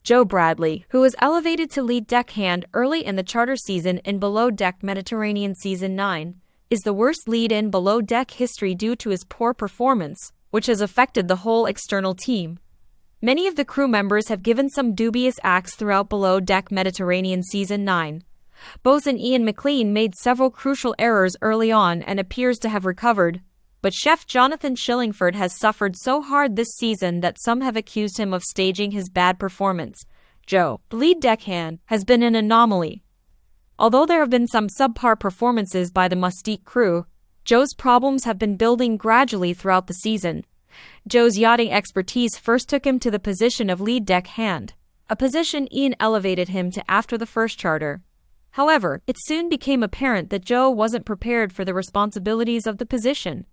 Joe Bradley, who was elevated to lead deckhand early in the charter season in Below Deck Mediterranean Season 9, is the worst lead in Below Deck history due to his poor performance, which has affected the whole external team. Many of the crew members have given some dubious acts throughout Below Deck Mediterranean Season 9. Bosun Ian McLean made several crucial errors early on and appears to have recovered, but Chef Jonathan Shillingford has suffered so hard this season that some have accused him of staging his bad performance. Joe, the lead deckhand, has been an anomaly. Although there have been some subpar performances by the Mustique crew, Joe's problems have been building gradually throughout the season. Joe's yachting expertise first took him to the position of lead deckhand, a position Ian elevated him to after the first charter. However, it soon became apparent that Joe wasn't prepared for the responsibilities of the position.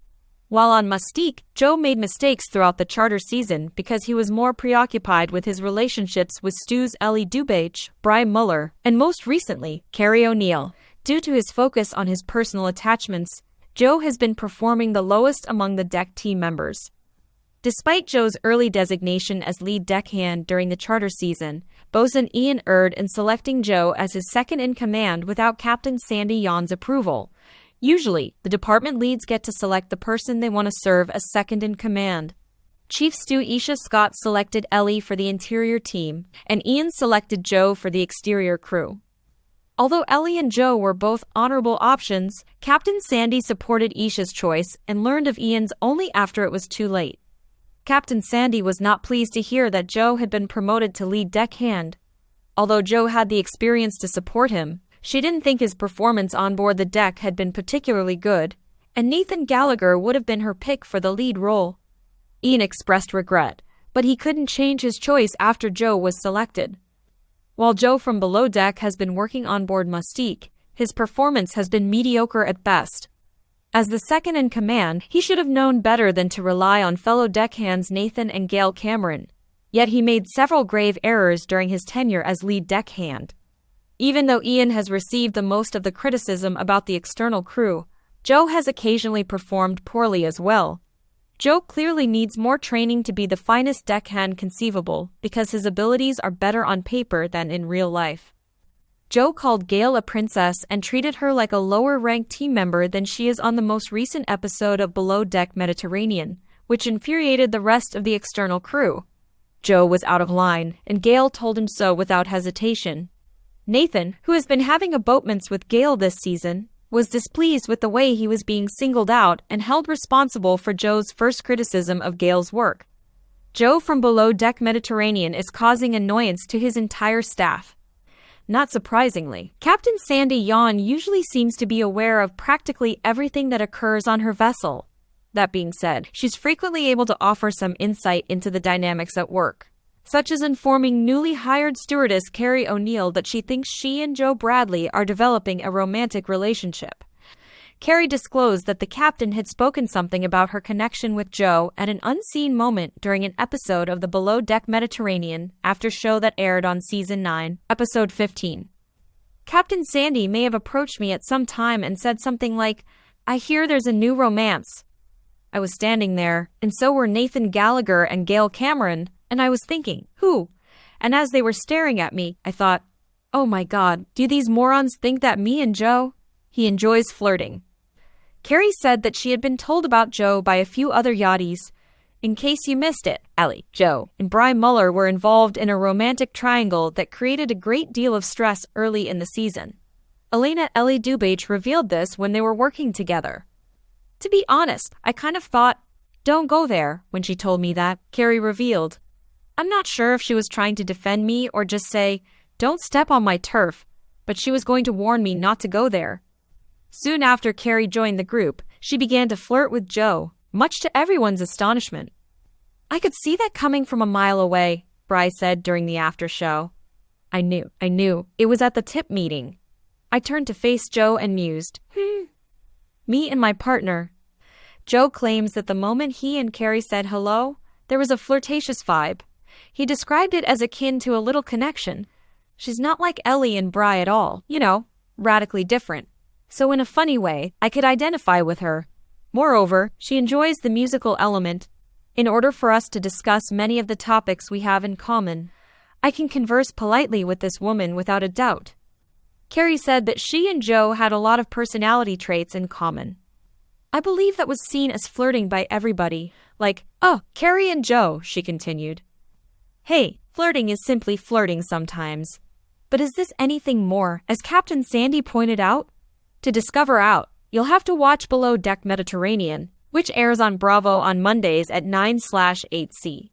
While on Mustique, Joe made mistakes throughout the charter season because he was more preoccupied with his relationships with Stu's Ellie Dubach, Bry Muller, and most recently, Carrie O'Neill. Due to his focus on his personal attachments, Joe has been performing the lowest among the deck team members. Despite Joe's early designation as lead deckhand during the charter season, Bosun Ian erred in selecting Joe as his second-in-command without Captain Sandy Yawn's approval. Usually, the department leads get to select the person they want to serve as second-in-command. Chief Stu Aesha Scott selected Ellie for the interior team, and Ian selected Joe for the exterior crew. Although Ellie and Joe were both honorable options, Captain Sandy supported Aesha's choice and learned of Ian's only after it was too late. Captain Sandy was not pleased to hear that Joe had been promoted to lead deckhand. Although Joe had the experience to support him, she didn't think his performance on board the deck had been particularly good, and Nathan Gallagher would have been her pick for the lead role. Ian expressed regret, but he couldn't change his choice after Joe was selected. While Joe from Below Deck has been working on board Mustique, his performance has been mediocre at best. As the second-in-command, he should have known better than to rely on fellow deckhands Nathan and Gail Cameron. Yet he made several grave errors during his tenure as lead deckhand. Even though Ian has received the most of the criticism about the external crew, Joe has occasionally performed poorly as well. Joe clearly needs more training to be the finest deckhand conceivable because his abilities are better on paper than in real life. Joe called Gail a princess and treated her like a lower-ranked team member than she is on the most recent episode of Below Deck Mediterranean, which infuriated the rest of the external crew. Joe was out of line, and Gail told him so without hesitation. Nathan, who has been having a boatmance with Gail this season, was displeased with the way he was being singled out and held responsible for Joe's first criticism of Gail's work. Joe from Below Deck Mediterranean is causing annoyance to his entire staff. Not surprisingly, Captain Sandy Yawn usually seems to be aware of practically everything that occurs on her vessel. That being said, she's frequently able to offer some insight into the dynamics at work, such as informing newly hired stewardess Carrie O'Neill that she thinks she and Joe Bradley are developing a romantic relationship. Carrie disclosed that the captain had spoken something about her connection with Joe at an unseen moment during an episode of the Below Deck Mediterranean after show that aired on Season 9, Episode 15. Captain Sandy may have approached me at some time and said something like, "I hear there's a new romance." I was standing there, and so were Nathan Gallagher and Gail Cameron, and I was thinking, who? And as they were staring at me, I thought, oh my God, do these morons think that me and Joe? He enjoys flirting. Carrie said that she had been told about Joe by a few other yachties. In case you missed it, Ellie, Joe, and Bry Muller were involved in a romantic triangle that created a great deal of stress early in the season. Elena Ellie Dubach revealed this when they were working together. To be honest, I kind of thought, don't go there, when she told me that, Carrie revealed. I'm not sure if she was trying to defend me or just say, don't step on my turf, but she was going to warn me not to go there. Soon after Carrie joined the group, she began to flirt with Joe, much to everyone's astonishment. I could see that coming from a mile away, Bry said during the after show. I knew. It was at the tip meeting. I turned to face Joe and mused, Me and my partner. Joe claims that the moment he and Carrie said hello, there was a flirtatious vibe. He described it as akin to a little connection. She's not like Ellie and Bry at all, radically different. So in a funny way, I could identify with her. Moreover, she enjoys the musical element. In order for us to discuss many of the topics we have in common, I can converse politely with this woman without a doubt." Carrie said that she and Joe had a lot of personality traits in common. "I believe that was seen as flirting by everybody, like, 'Oh, Carrie and Joe,'" she continued. "Hey, flirting is simply flirting sometimes. But is this anything more, as Captain Sandy pointed out? To discover out, you'll have to watch Below Deck Mediterranean, which airs on Bravo on Mondays at 9/8C.